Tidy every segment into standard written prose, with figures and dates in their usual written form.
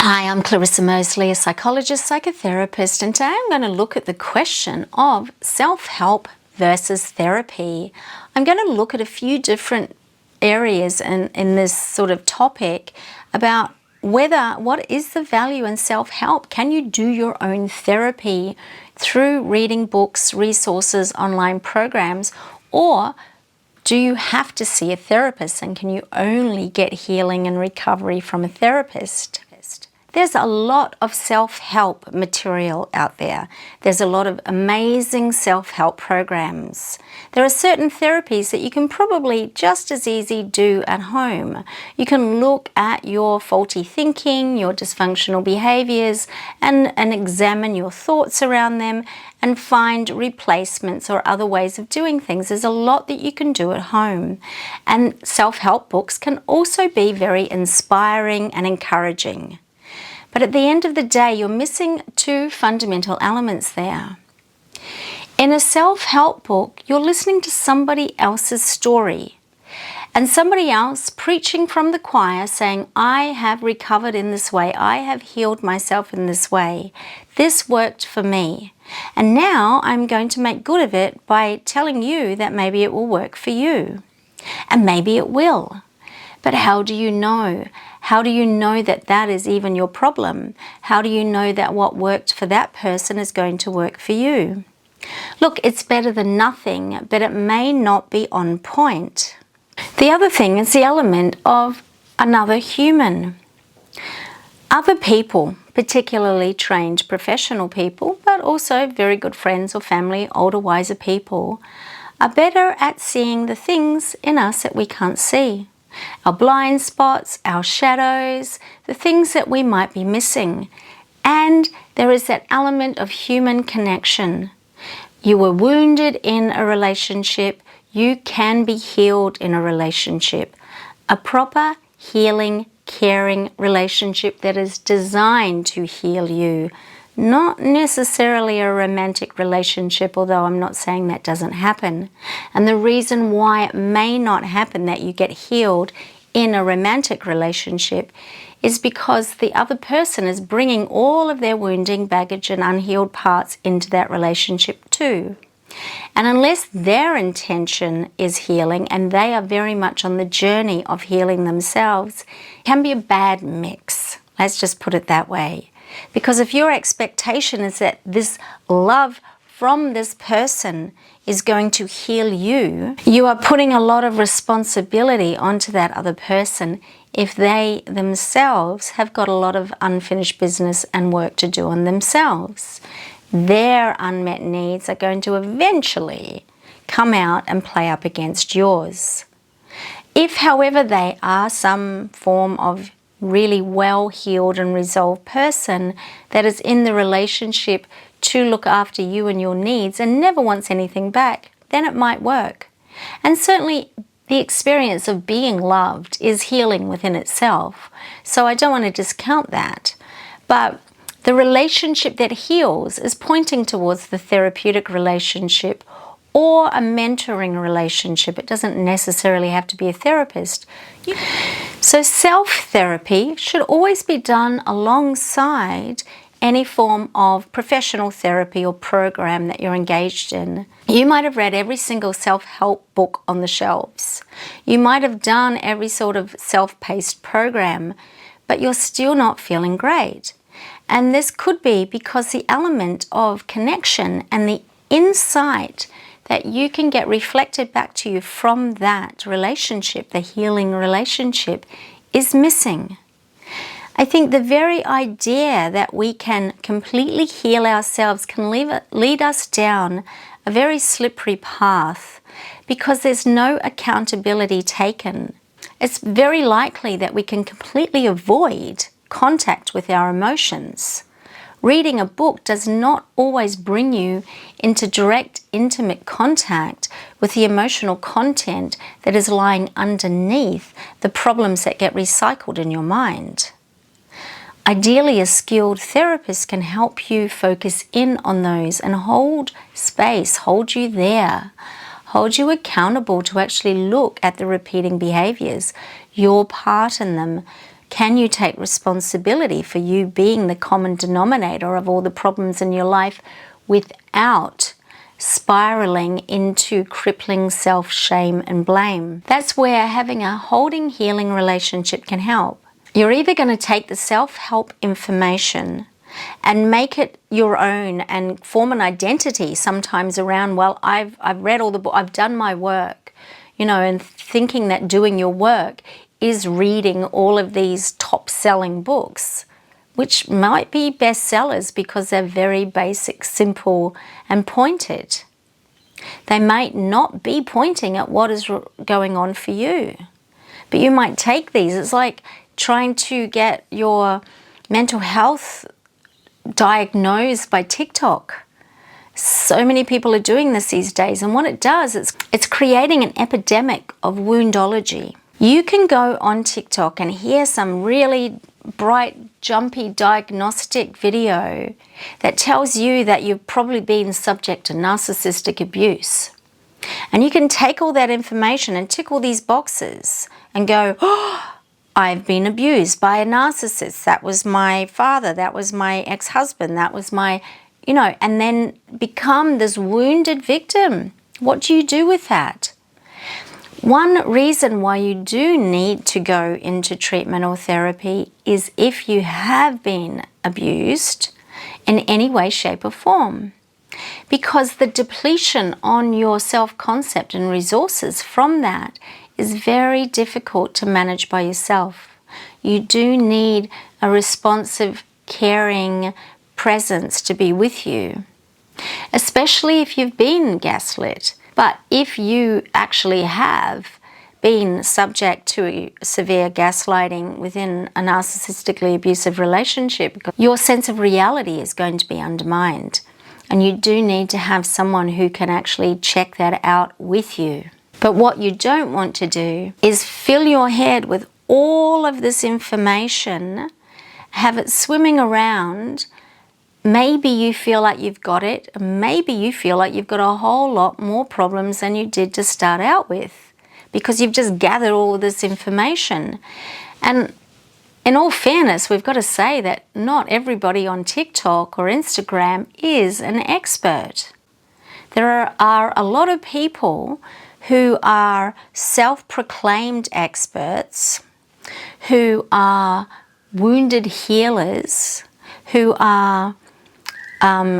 Hi, I'm Clarissa Mosley, a psychologist, psychotherapist, and today I'm going to look at the question of self-help versus therapy. I'm going to look at a few different areas in this sort of topic about what is the value in self-help? Can you do your own therapy through reading books, resources, online programs, or do you have to see a therapist, and can you only get healing and recovery from a therapist? There's a lot of self-help material out there. There's a lot of amazing self-help programs. There are certain therapies that you can probably just as easy do at home. You can look at your faulty thinking, your dysfunctional behaviors, and examine your thoughts around them and find replacements or other ways of doing things. There's a lot that you can do at home. And self-help books can also be very inspiring and encouraging. But at the end of the day, you're missing two fundamental elements there. In a self-help book, you're listening to somebody else's story and somebody else preaching from the choir saying, I have recovered in this way. I have healed myself in this way. This worked for me. And now I'm going to make good of it by telling you that maybe it will work for you. And maybe it will. But how do you know? How do you know that that is even your problem? How do you know that what worked for that person is going to work for you? Look, it's better than nothing, but it may not be on point. The other thing is the element of another human. Other people, particularly trained professional people, but also very good friends or family, older, wiser people, are better at seeing the things in us that we can't see. Our blind spots, our shadows, the things that we might be missing. And there is that element of human connection. You were wounded in a relationship, you can be healed in a relationship. A proper, healing, caring relationship that is designed to heal you. Not necessarily a romantic relationship, although I'm not saying that doesn't happen. And the reason why it may not happen that you get healed in a romantic relationship is because the other person is bringing all of their wounding, baggage, and unhealed parts into that relationship too. And unless their intention is healing and they are very much on the journey of healing themselves, it can be a bad mix. Let's just put it that way. Because if your expectation is that this love from this person is going to heal you, you are putting a lot of responsibility onto that other person if they themselves have got a lot of unfinished business and work to do on themselves. Their unmet needs are going to eventually come out and play up against yours. If, however, they are some form of really well-healed and resolved person that is in the relationship to look after you and your needs and never wants anything back, then it might work. And certainly the experience of being loved is healing within itself. So I don't want to discount that. But the relationship that heals is pointing towards the therapeutic relationship or a mentoring relationship. It doesn't necessarily have to be a therapist. So self-therapy should always be done alongside any form of professional therapy or program that you're engaged in. You might have read every single self-help book on the shelves. You might have done every sort of self-paced program, but you're still not feeling great. And this could be because the element of connection and the insight that you can get reflected back to you from that relationship, the healing relationship, is missing. I think the very idea that we can completely heal ourselves can lead us down a very slippery path because there's no accountability taken. It's very likely that we can completely avoid contact with our emotions. Reading a book does not always bring you into direct, intimate contact with the emotional content that is lying underneath the problems that get recycled in your mind. Ideally, a skilled therapist can help you focus in on those and hold space, hold you there, hold you accountable to actually look at the repeating behaviors, your part in them, Can you take responsibility for you being the common denominator of all the problems in your life without spiraling into crippling self-shame and blame? That's where having a holding, healing relationship can help. You're either going to take the self-help information and make it your own and form an identity sometimes around, well, I've read all the books, I've done my work, and thinking that doing your work is reading all of these top-selling books, which might be bestsellers because they're very basic, simple, and pointed. They might not be pointing at what is going on for you, but you might take these. It's like trying to get your mental health diagnosed by TikTok. So many people are doing this these days, and what it does, it's creating an epidemic of woundology. You can go on TikTok and hear some really bright, jumpy diagnostic video that tells you that you've probably been subject to narcissistic abuse. And you can take all that information and tick all these boxes and go, oh, I've been abused by a narcissist. That was my father. That was my ex-husband. That was my, and then become this wounded victim. What do you do with that? One reason why you do need to go into treatment or therapy is if you have been abused in any way, shape, or form. Because the depletion on your self-concept and resources from that is very difficult to manage by yourself. You do need a responsive, caring presence to be with you, especially if you've been gaslit. But if you actually have been subject to severe gaslighting within a narcissistically abusive relationship, your sense of reality is going to be undermined. And you do need to have someone who can actually check that out with you. But what you don't want to do is fill your head with all of this information, have it swimming around. Maybe you feel like you've got it. Maybe you feel like you've got a whole lot more problems than you did to start out with because you've just gathered all of this information. And in all fairness, we've got to say that not everybody on TikTok or Instagram is an expert. There are a lot of people who are self-proclaimed experts, who are wounded healers, who are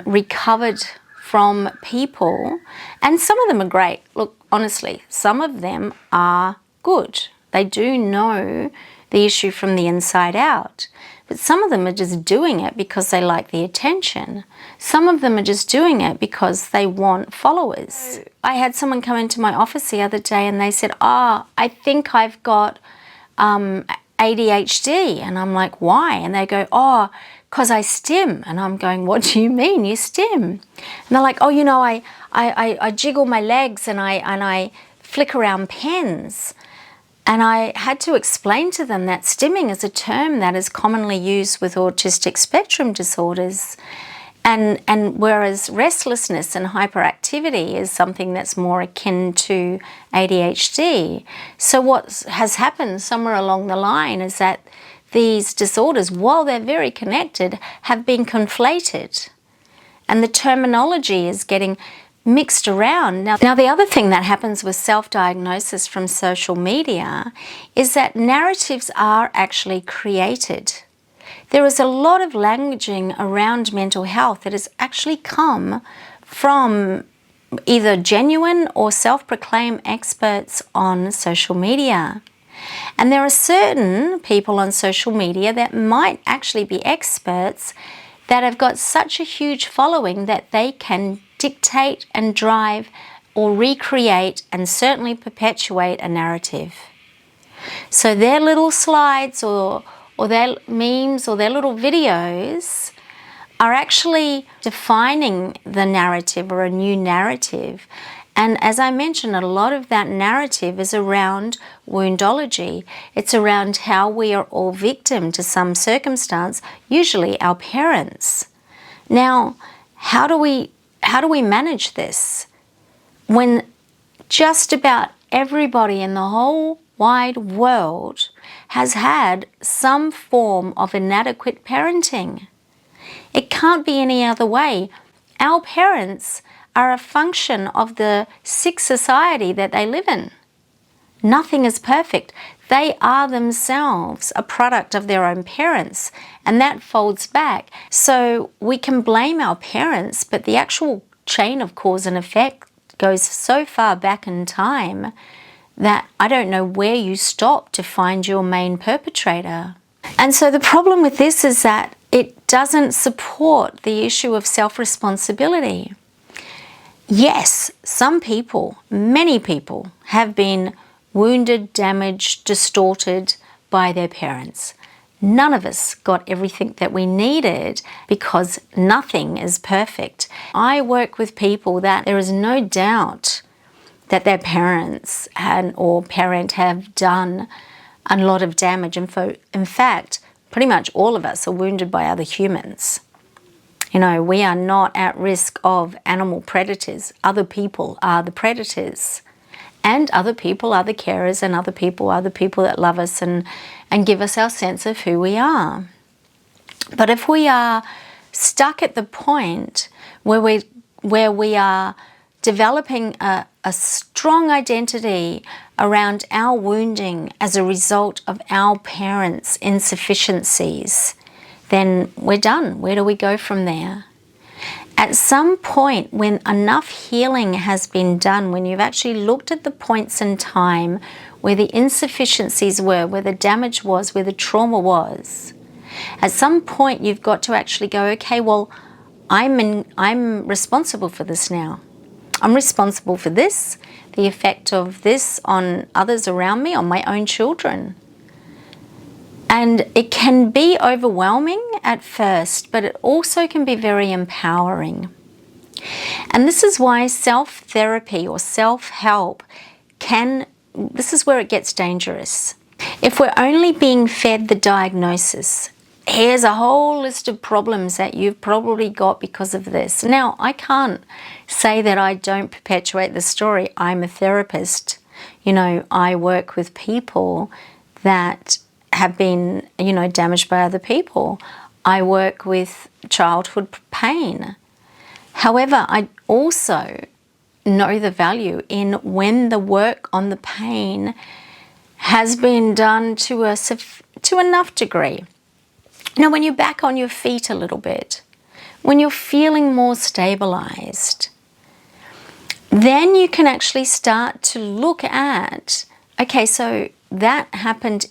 recovered from people, and some of them are great. Look, honestly, some of them are good. They do know the issue from the inside out. But some of them are just doing it because they like the attention. Some of them are just doing it because they want followers. I had someone come into my office the other day and they said, I think I've got ADHD. And I'm like, why? And they go, because I stim. And I'm going, what do you mean you stim? And they're like, I jiggle my legs and I flick around pens. And I had to explain to them that stimming is a term that is commonly used with autistic spectrum disorders. And whereas restlessness and hyperactivity is something that's more akin to ADHD. So what has happened somewhere along the line is that these disorders, while they're very connected, have been conflated. And the terminology is getting mixed around. Now the other thing that happens with self-diagnosis from social media is that narratives are actually created. There is a lot of languaging around mental health that has actually come from either genuine or self-proclaimed experts on social media. And there are certain people on social media that might actually be experts that have got such a huge following that they can dictate and drive or recreate and certainly perpetuate a narrative. So their little slides or their memes or their little videos are actually defining the narrative or a new narrative. And as I mentioned, a lot of that narrative is around woundology. It's around how we are all victim to some circumstance, usually our parents. Now, how do we manage this when just about everybody in the whole wide world has had some form of inadequate parenting. It can't be any other way. Our parents are a function of the sick society that they live in. Nothing is perfect. They are themselves a product of their own parents, and that folds back. So we can blame our parents, but the actual chain of cause and effect goes so far back in time that I don't know where you stop to find your main perpetrator. And so the problem with this is that it doesn't support the issue of self-responsibility. Yes, some people, many people, have been wounded, damaged, distorted by their parents. None of us got everything that we needed because nothing is perfect. I work with people that there is no doubt that their parents or parent have done a lot of damage. In fact, pretty much all of us are wounded by other humans. You know, we are not at risk of animal predators. Other people are the predators. And other people are the carers, and other people are the people that love us and give us our sense of who we are. But if we are stuck at the point where we are developing a strong identity around our wounding as a result of our parents' insufficiencies, then we're done. Where do we go from there? At some point, when enough healing has been done, when you've actually looked at the points in time where the insufficiencies were, where the damage was, where the trauma was, at some point you've got to actually go, okay, well, I'm responsible for this now. I'm responsible for this, the effect of this on others around me, on my own children. And it can be overwhelming at first, but it also can be very empowering. And this is why self-therapy or self-help this is where it gets dangerous. If we're only being fed the diagnosis, here's a whole list of problems that you've probably got because of this. Now, I can't say that I don't perpetuate the story. I'm a therapist. You know, I work with people that have been, damaged by other people. I work with childhood pain. However, I also know the value in when the work on the pain has been done to enough degree. Now, when you're back on your feet a little bit, when you're feeling more stabilized, then you can actually start to look at, okay, so that happened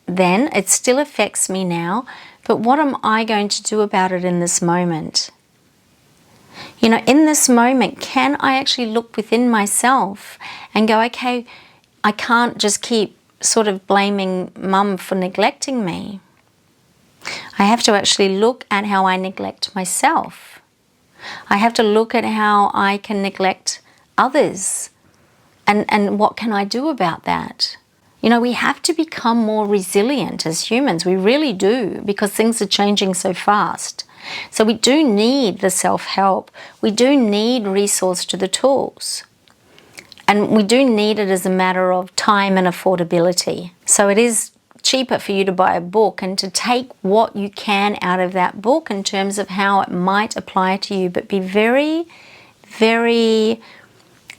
then, it still affects me now, but what am I going to do about it in this moment? You know, in this moment, can I actually look within myself and go, okay, I can't just keep sort of blaming mum for neglecting me. I have to actually look at how I neglect myself. I have to look at how I can neglect others and what can I do about that? You know, we have to become more resilient as humans. We really do, because things are changing so fast. So we do need the self-help. We do need resource to the tools. And we do need it as a matter of time and affordability. So it is cheaper for you to buy a book and to take what you can out of that book in terms of how it might apply to you, but be very, very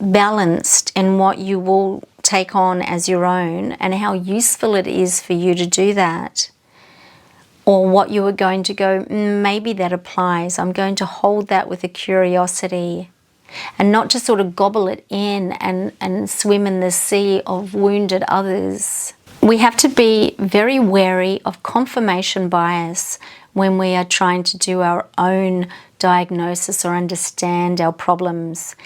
balanced in what you will take on as your own and how useful it is for you to do that. Or what you are going to go, maybe that applies. I'm going to hold that with a curiosity and not just sort of gobble it in and swim in the sea of wounded others. We have to be very wary of confirmation bias when we are trying to do our own diagnosis or understand our problems.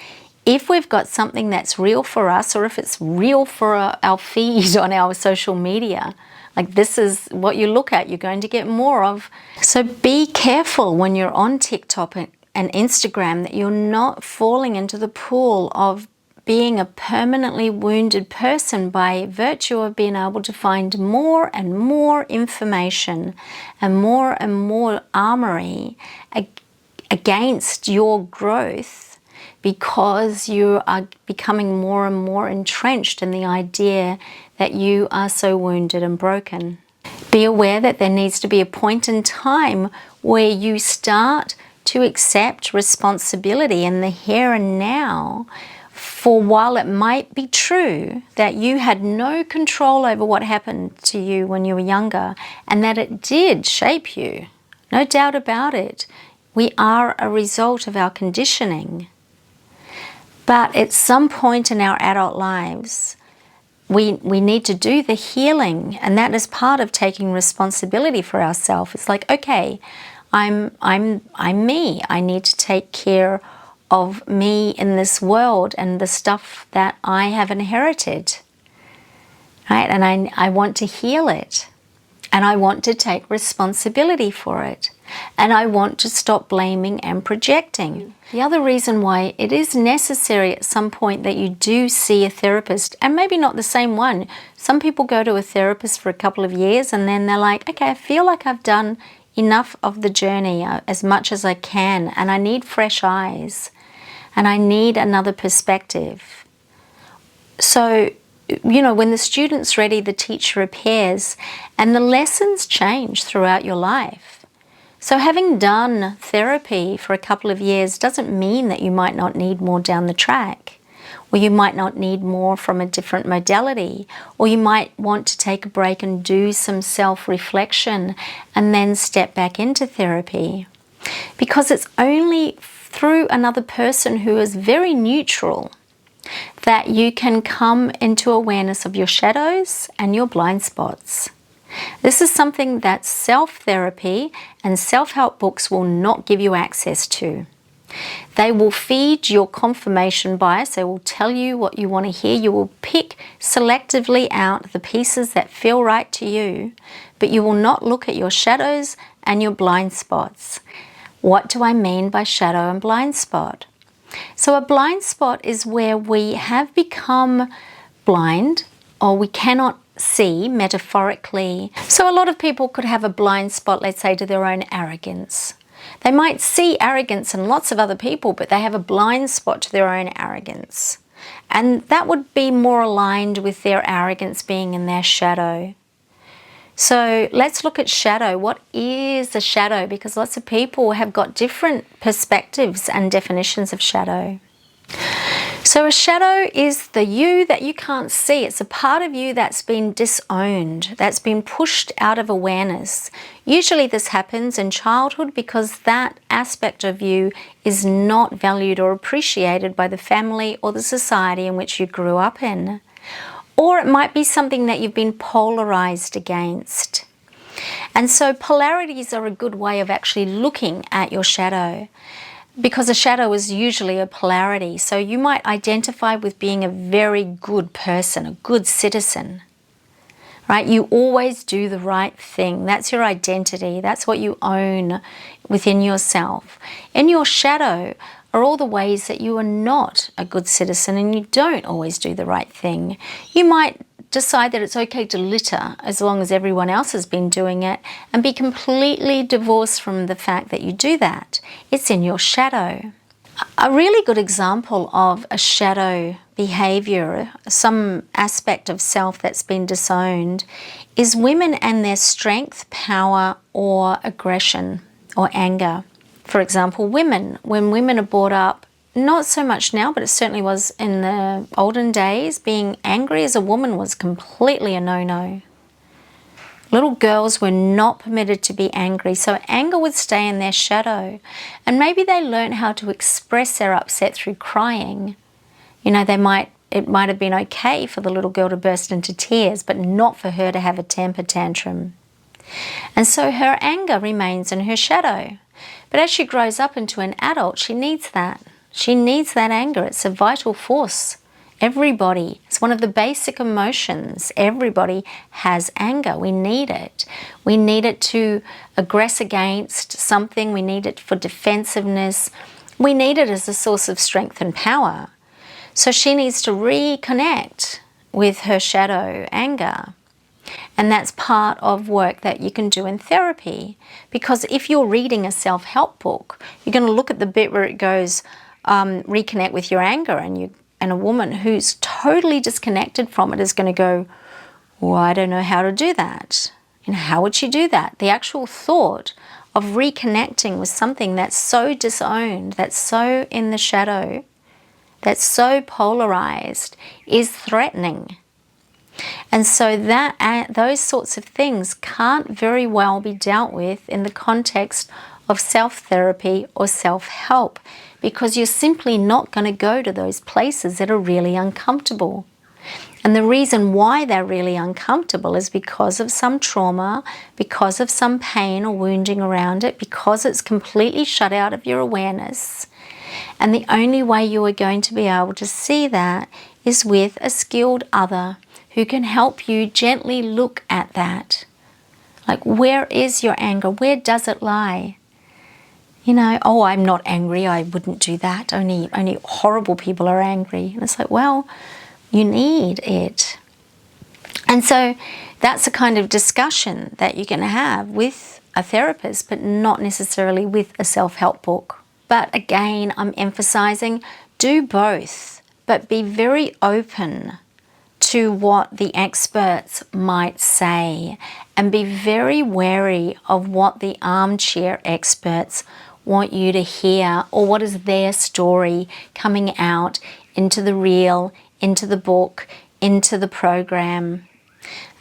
If we've got something that's real for us, or if it's real for our feed on our social media, like this is what you look at, you're going to get more of. So be careful when you're on TikTok and Instagram that you're not falling into the pool of being a permanently wounded person by virtue of being able to find more and more information and more armory against your growth because you are becoming more and more entrenched in the idea that you are so wounded and broken. Be aware that there needs to be a point in time where you start to accept responsibility in the here and now. For while it might be true that you had no control over what happened to you when you were younger, and that it did shape you, no doubt about it, we are a result of our conditioning. But at some point in our adult lives, we need to do the healing, and that is part of taking responsibility for ourselves. It's like, okay, I'm me. I need to take care of me in this world and the stuff that I have inherited, right? And I want to heal it, and I want to take responsibility for it, and I want to stop blaming and projecting. The other reason why it is necessary at some point that you do see a therapist, and maybe not the same one. Some people go to a therapist for a couple of years and then they're like, okay, I feel like I've done enough of the journey, as much as I can, and I need fresh eyes, and I need another perspective. So, you know, when the student's ready, the teacher appears, and the lessons change throughout your life. So having done therapy for a couple of years doesn't mean that you might not need more down the track, or you might not need more from a different modality, or you might want to take a break and do some self-reflection and then step back into therapy. Because it's only through another person who is very neutral that you can come into awareness of your shadows and your blind spots. This is something that self-therapy and self-help books will not give you access to. They will feed your confirmation bias. They will tell you what you want to hear. You will pick selectively out the pieces that feel right to you, but you will not look at your shadows and your blind spots. What do I mean by shadow and blind spot? So a blind spot is where we have become blind, or we cannot see, metaphorically. So a lot of people could have a blind spot, let's say, to their own arrogance. They might see arrogance in lots of other people, but they have a blind spot to their own arrogance. And that would be more aligned with their arrogance being in their shadow. So let's look at shadow. What is a shadow? Because lots of people have got different perspectives and definitions of shadow. So a shadow is the you that you can't see. It's a part of you that's been disowned, that's been pushed out of awareness. Usually this happens in childhood because that aspect of you is not valued or appreciated by the family or the society in which you grew up in. Or it might be something that you've been polarized against. And so polarities are a good way of actually looking at your shadow, because a shadow is usually a polarity. So you might identify with being a very good person, a good citizen, right? You always do the right thing. That's your identity. That's what you own within yourself. In your shadow are all the ways that you are not a good citizen and you don't always do the right thing. You might decide that it's okay to litter as long as everyone else has been doing it, and be completely divorced from the fact that you do that. It's in your shadow. A really good example of a shadow behavior, some aspect of self that's been disowned, is women and their strength, power, or aggression or anger. For example, women. When women are brought up, not so much now, but it certainly was in the olden days, being angry as a woman was completely a no-no. Little girls were not permitted to be angry, so anger would stay in their shadow. And maybe they learned how to express their upset through crying. You know, it might have been okay for the little girl to burst into tears, but not for her to have a temper tantrum. And so her anger remains in her shadow. But as she grows up into an adult, she needs that. She needs that anger. It's a vital force. Everybody, it's one of the basic emotions. Everybody has anger. We need it. We need it to aggress against something. We need it for defensiveness. We need it as a source of strength and power. So she needs to reconnect with her shadow anger. And that's part of work that you can do in therapy. Because if you're reading a self-help book, you're going to look at the bit where it goes, reconnect with your anger, and a woman who's totally disconnected from it is going to go, well, I don't know how to do that. How would she do that? The actual thought of reconnecting with something that's so disowned, that's so in the shadow, that's so polarized, is threatening. And so those sorts of things can't very well be dealt with in the context of self-therapy or self-help, because you're simply not going to go to those places that are really uncomfortable. And the reason why they're really uncomfortable is because of some trauma, because of some pain or wounding around it, because it's completely shut out of your awareness. And the only way you are going to be able to see that is with a skilled other who can help you gently look at that. Like, where is your anger? Where does it lie? Oh, I'm not angry, I wouldn't do that. Only horrible people are angry. And it's like, well, you need it. And so that's a kind of discussion that you're going to have with a therapist, but not necessarily with a self-help book. But again, I'm emphasizing, do both, but be very open to what the experts might say, and be very wary of what the armchair experts want you to hear, or what is their story coming out into the reel, into the book, into the program.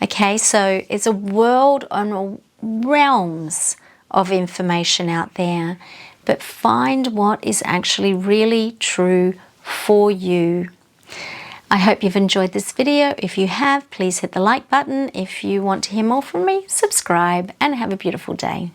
Okay, so it's a world on realms of information out there, but find what is actually really true for you. I hope you've enjoyed this video. If you have, please hit the like button. If you want to hear more from me, subscribe, and have a beautiful day.